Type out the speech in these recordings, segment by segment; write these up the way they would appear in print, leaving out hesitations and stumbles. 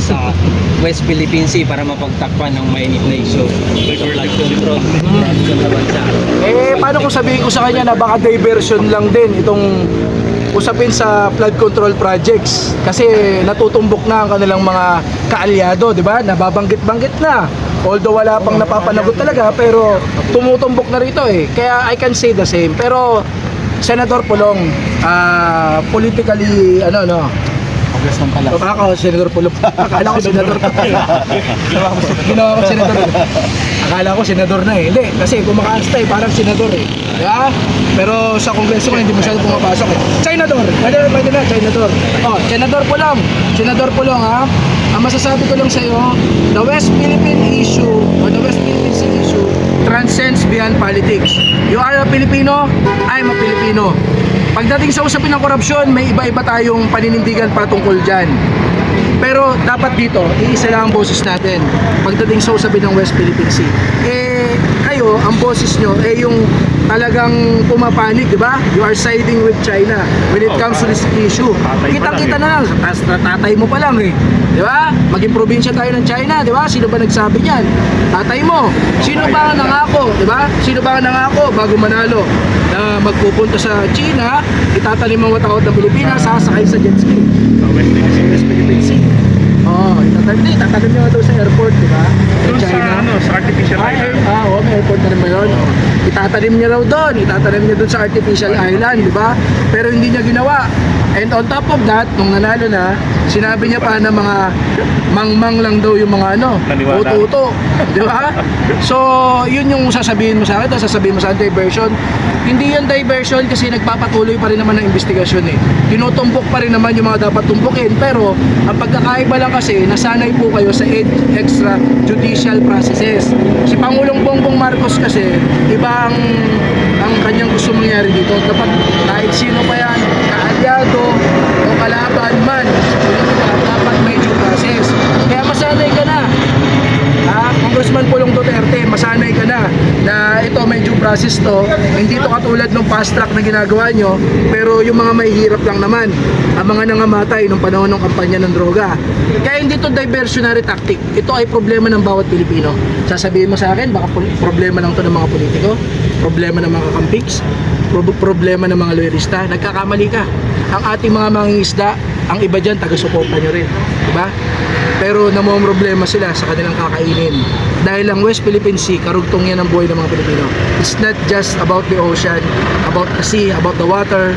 sa West Philippine Sea para mapagtakpan ng mainit na issue sa flood control sa bansa. Paano kung sabihin ko sa kanya na baka diversion lang din itong usapin sa flood control projects, kasi natutumbok na ang kanilang mga kaalyado, di ba? Nababanggit-banggit na. Although wala pang napapanagot talaga, pero tumutumbok na rito eh. Kaya I can say the same. Pero Senador Pulong, politically Congressman pala. ako, Senador Pulong. Akala ko senador ka. Ginawa ko senador. Akala ko senador na eh. Hindi, kasi kumakaasta eh, parang senador eh. Diba? Pero sa kongreso ko hindi masyado pumapasok eh. Senador! Pwede na, senador. Oh, Senador Pulong. Senador Pulong ha. Ang masasabi ko lang sa'yo, the West Philippine issue or the West Philippine Sea issue transcends beyond politics. You are a Filipino, I'm a Filipino. Pagdating sa usapin ng korupsyon, may iba-iba tayong paninindigan patungkol dyan. Pero dapat dito, iisa lang ang boses natin pagdating sa usapin ng West Philippine Sea. Kayo, ang boses nyo, yung talagang pumapanig, di ba? You are siding with China when it comes to this issue. Kitang-kita na lang, tatay mo pa lang eh. Di ba? Maging probinsya tayo ng China, di ba? Sino ba nagsabi niyan? Tatay mo. Sino ba ang nangako, di ba? Sino ba ang nangako bago manalo na magpupunta sa China, itatanim ang watawat ng Pilipinas, sasakay sa jet ski. West Philippine Sea. Oh, itatanim niyo daw sa airport, di ba? Doon sa, sa artificial island. May airport na naman yun. Itatanim niya raw doon, itatanim niya doon sa artificial island, di ba? Pero hindi niya ginawa. And on top of that, nung nanalo na, sinabi niya pa na mga mangmang lang daw yung mga uto-uto, di ba? So, yun yung sasabihin mo sa akin, sasabihin mo sa akin, diversion. Hindi yan diversion kasi nagpapatuloy pa rin naman ng investigasyon eh. Tinutumbok pa rin naman yung mga dapat tumbukin, pero ang pagkakaiba lang kasi, nasanay po kayo sa extrajudicial processes. Si Pangulong Bongbong Marcos kasi, iba ang kanyang gusto mangyari dito. Dapat kahit sino pa yan, kaalyado o kalaban man sa politika, dapat may due process. Kaya masanay ka na, Congressman Pulong Duterte, masanay ka na ito may due process to. Hindi to katulad ng fast track na ginagawa nyo, pero yung mga may hirap lang naman, ang mga nangamatay nung panahon ng kampanya ng droga. Kaya hindi to diversionary tactic. Ito ay problema ng bawat Pilipino. Sasabihin mo sa akin, baka problema lang to ng mga politiko, problema ng mga kampiks, problema ng mga loyalista. Nagkakamali ka. Ang ating mga mangingisda, ang iba dyan, taga-suporta nyo rin, diba? Pero namomroblema sila sa kanilang kakainin. Dahil ang West Philippine Sea, karugtong yan ang buhay ng mga Pilipino. It's not just about the ocean, about the sea, about the water.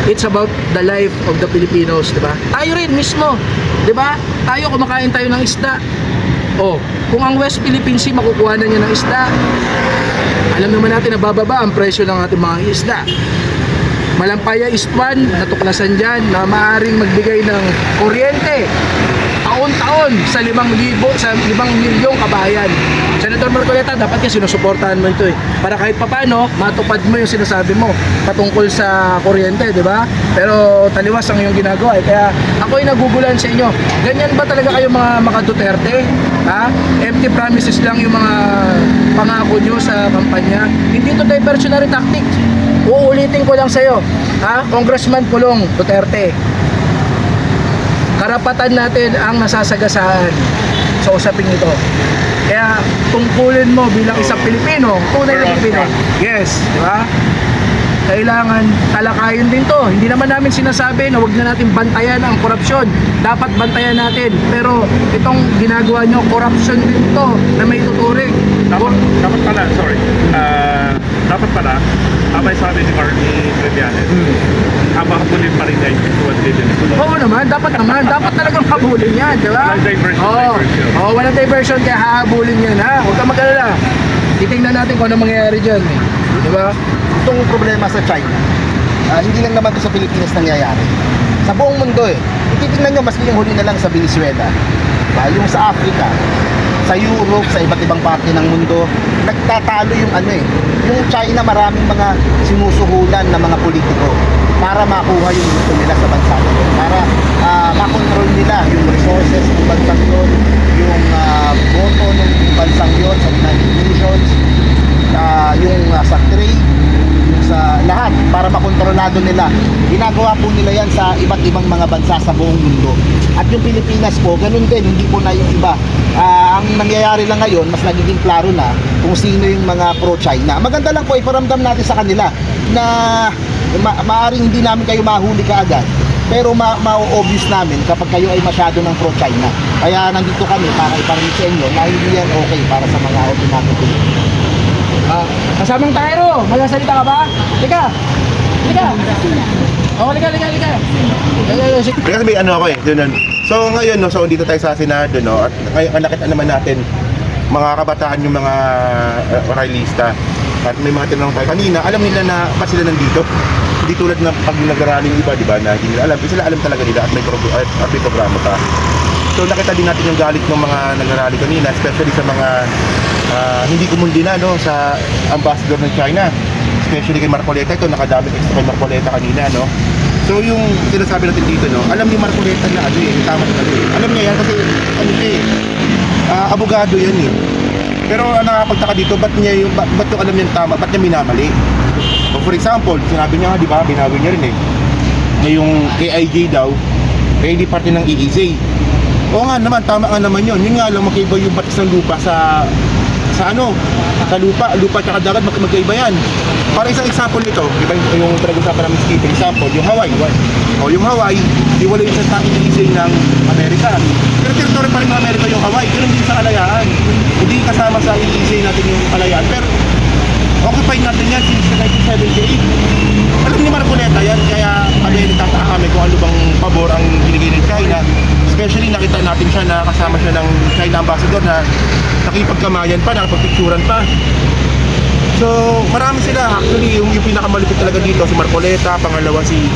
It's about the life of the Filipinos, diba? Tayo rin mismo, diba? Tayo, kumakain tayo ng isda. Kung ang West Philippine Sea makukuha na niya ng isda, alam naman natin na bababa ang presyo ng ating mga isda. Malampaya East 1, natuklasan dyan na maaaring magbigay ng kuryente taon-taon sa 5,000 milyong kabayan. Senator Marcoleta, dapat yan sinusuportahan mo ito eh. Para kahit papano, matupad mo yung sinasabi mo patungkol sa kuryente, di ba? Pero taliwas ang iyong ginagawa eh. Kaya ako'y nagugulan sa inyo. Ganyan ba talaga kayo mga Duterte? Empty promises lang yung mga pangako nyo sa kampanya. Hindi ito diversionary tactic. Uulitin ko lang sa'yo, Congressman Pulong Duterte. Karapatan natin ang nasasagasaan sa usaping ito. Kaya tungkulin mo bilang isang Pilipino, tunay na Pilipino. Yes, di ba? Kailangan talakayin din to. Hindi naman namin sinasabi na huwag na natin bantayan ang korupsyon. Dapat bantayan natin. Pero itong ginagawa nyo, korupsyon din to na may tuturing. Dapat pala, tama yung sabi ni Marnie Trillanes, habulin pa rin dahil 1 billion. Oo naman, dapat talagang habulin yan, di ba? Walang diversion. Walang diversion, kaya hahabulin yan, ha? Huwag kang mag-alala. Titingnan natin kung ano mangyayari dyan, di ba? Itong problema sa China, hindi lang naman ito sa Pilipinas nangyayari. Sa buong mundo eh. Titingnan nyo, maski yung huli na lang sa Venezuela, yung sa Africa, sa Europe, sa iba't ibang parte ng mundo, nagtatalo yung yung China, maraming mga sinusuhulan na mga politiko para makuha yung gusto nila sa bansa nila, para makontrol nila yung resources ng bansang yun, yung boto ng bansang yun sa United Nations, yung sa trade, yung sa lahat, para makontrolado nila. Ginagawa po nila yan sa iba't iba't ibang mga bansa sa buong mundo. At yung Pilipinas po, ganun din, hindi po na yung iba. Ang nangyayari lang ngayon, mas nagiging klaro na kung sino yung mga pro-China. Maganda lang po, iparamdam natin sa kanila na maaring hindi namin kayo mahuli kaagad, pero ma-obvious namin kapag kayo ay masyado ng pro-China. Kaya nandito kami para iparinig sa inyo na hindi yan okay para sa mga ordinaryo Pilipino. Kasamang Tairo, magsasalita ka ba? Lika! Lika! Oh, lika. Kasi may ano ako eh, yun. So ngayon, no, so dito tayo sa Senado, no, at ngayon nakita naman natin mga kabataan yung mga realista. At may mga tinanong tayo kanina, alam nila na ba't sila nandito? Hindi tulad na pag nag-rally yung iba, di ba, na hindi nila alam. Sila alam talaga nila at may programa pa. So nakita din natin yung galit ng mga nag-rally kanina, especially sa mga hindi kumundi na, no, sa ambassador ng China. Especially kay Marcoleta, ito nakadamit extra kay Marcoleta kanina, no. So yung sinasabi natin dito, no, alam ni Marcoleta na ano eh, tama na ano eh. Alam niya yan kasi ano siya eh, abogado yan eh. Pero nakakapagtaka dito, ba't yung alam niya tama, ba't niya minamali? So, for example, sinabi niya nga, di ba, binawi niya rin eh, na yung KIJ daw, eh hindi parte ng EEZ. Oo nga naman, tama nga naman yun. Yun nga lang, magkaiba yung batis ng lupa sa lupa at dagat, magkaiba yan. Para isang example nito, di ba yung pinag-usapan namin skip, example, yung Hawaii. O yung Hawaii, di wala yung sa EEZ ng Amerika. Pero territory pa rin ng Amerika yung Hawaii, yun hindi sa kalayaan. Hindi kasama sa EEZ natin yung kalayaan. Pero occupied natin yan since 1978. Alam ni Marcoleta yan, kaya kami nagtataka kami kung ano bang pabor ang binigay ng China. Especially nakita natin siya na kasama siya ng China ambassador na nakipagkamayan pa, nakapagpicturan pa. So marami sila, actually yung pinakamalupit talaga dito si Marcoleta, pangalawa si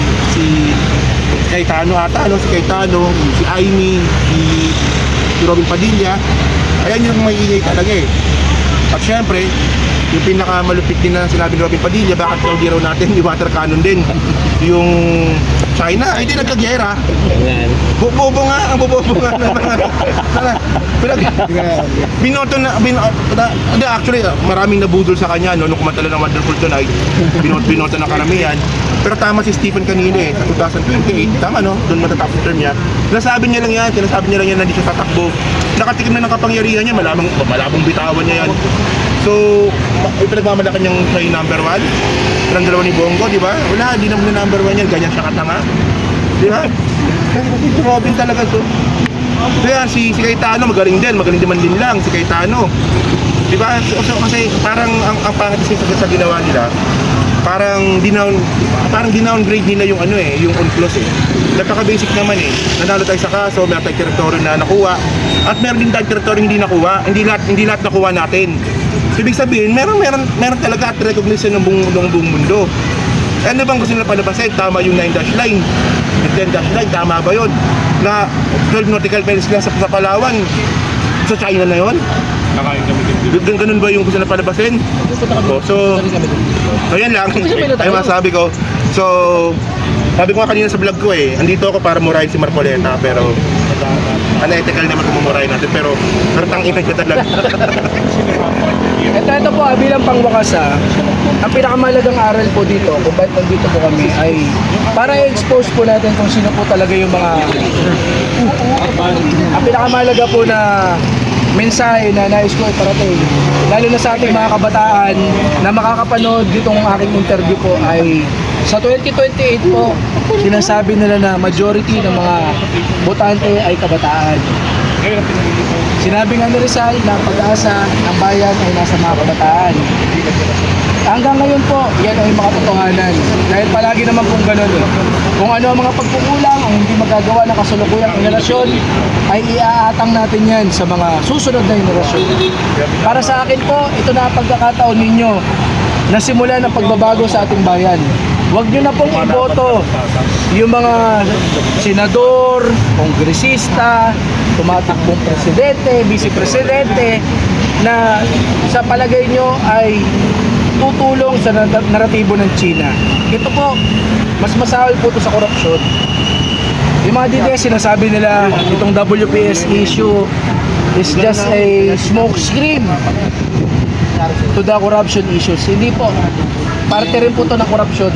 Cayetano ata, si Cayetano, si Aimee, si Robin Padilla. Ayan yung may ingay talaga eh. At syempre, yung pinakamalupit din na sinabi ni Robin Padilla, bakit hindi raw natin di water cannon din yung China, ay di nagkagyera. Bobo nga ng mga binoto na, hindi actually maraming nabudol sa kanya no, nung kumantala ng Wonderful Tonight, binoto na karamihan. Pero tama si Stephen kanina eh, sa 2028, tama no, doon matatapos term niya. Sinasabi niya lang yan na hindi siya tatakbo. Nakatikim na ng kapangyarihan niya, malabong bitawan niya yan. So, pinagmamalakan niyang siya yung number 1. Parang dalawa ni Bongo, di ba? Wala, hindi naman na number 1 yan, ganyan siya katanga. Di ba? Kasi si Robin talaga to. Kaya si Cayetano, magaling din man din lang si Cayetano. Di ba? So, kasi parang ang pangit sa ginawa nila, parang dinowngrade nila yung ano eh, yung UNCLOS eh. Nagkaka-basic naman eh. Nanalo tayo sa kaso, may tayong territory na nakuha. At meron din tayong territory hindi nakuha. Hindi lahat nakuha natin. So, ibig sabihin, meron talaga at recognition ng buong mundo. Ano bang gusto nila palabasin? Tama yung 9-dash line. Yung 10-dash line, tama ba yun? Na 12 nautical miles lang sa Palawan. Sa China na yun? Ganun ba yung gusto nila palabasin? So yan lang. Ay masabi ko. So, sabi ko nga kanina sa vlog ko eh, andito ako para murahin si Marcoleta, pero unethical naman kung mumurahin natin, pero tangina siya talaga. Ito po, bilang pangwakas ang pinakamalagang aral po dito, kung bakit nandito po kami, ay para i-expose po natin kung sino po talaga yung mga ang pinakamalaga po na mensahe na nais ko iparating, lalo na sa ating mga kabataan na makakapanood ditong aking interview po, ay sa 2028 po, sinasabi nila na majority ng mga botante ay kabataan. Sinabi nga ni Rizal na ang pag-asa ng bayan ay nasa mga kabataan. Hanggang ngayon po, yan ay mga totohanan. Dahil palagi naman pong ganun eh. Kung ano ang mga pagkukulang, ang hindi magagawa ng kasulukuyang henerasyon, ay iaatang natin yan sa mga susunod na henerasyon. Para sa akin po, ito na ang pagkakataon ninyo na simula ng pagbabago sa ating bayan. Huwag nyo na pong iboto yung mga senador, kongresista, tumatakbong presidente, vice-presidente na sa palagay nyo ay tutulong sa naratibo ng China. Ito po, mas masahol po ito sa korupsyon. Yung mga DDS, sinasabi nila itong WPS issue is just a smoke screen to the corruption issues. Hindi po. Parte rin po ito ng korupsyon.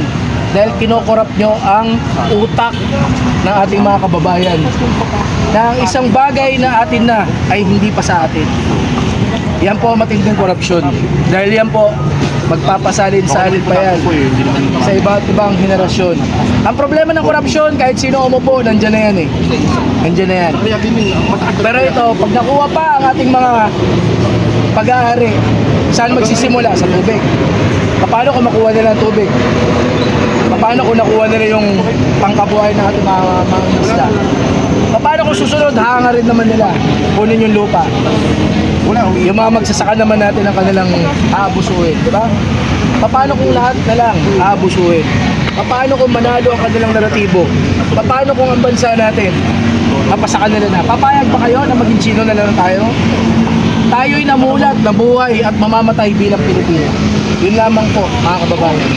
dahil kinokorap nyo ang utak ng ating mga kababayan na ang isang bagay na atin na ay hindi pa sa atin. Yan po ang matinding korupsyon. Dahil yan po, magpapasalin-salin pa yan sa iba't ibang henerasyon. Ang problema ng korupsyon, kahit sino umupo, nandyan na yan eh. Nandyan na yan. Pero ito, pag nakuha pa ang ating mga pag-aari, saan magsisimula? Sa tubig. Paano kung makuha nila ang tubig? Paano kung nakuha nila yung pangkabuhay ng ating mga isda? Paano kung susunod, hanga rin naman nila, kunin yung lupa? Yung mga magsasaka naman natin ang kanilang aabusuhin, di ba? Paano kung lahat na lang aabusuhin? Paano kung manalo ang kanilang naratibo? Paano kung ang bansa natin mapasa kanila na? Papayag ba kayo na maging sino na lang tayo? Tayo'y namulat, nabuhay at mamamatay bilang Pilipino. Yun lamang po, mga kababayan.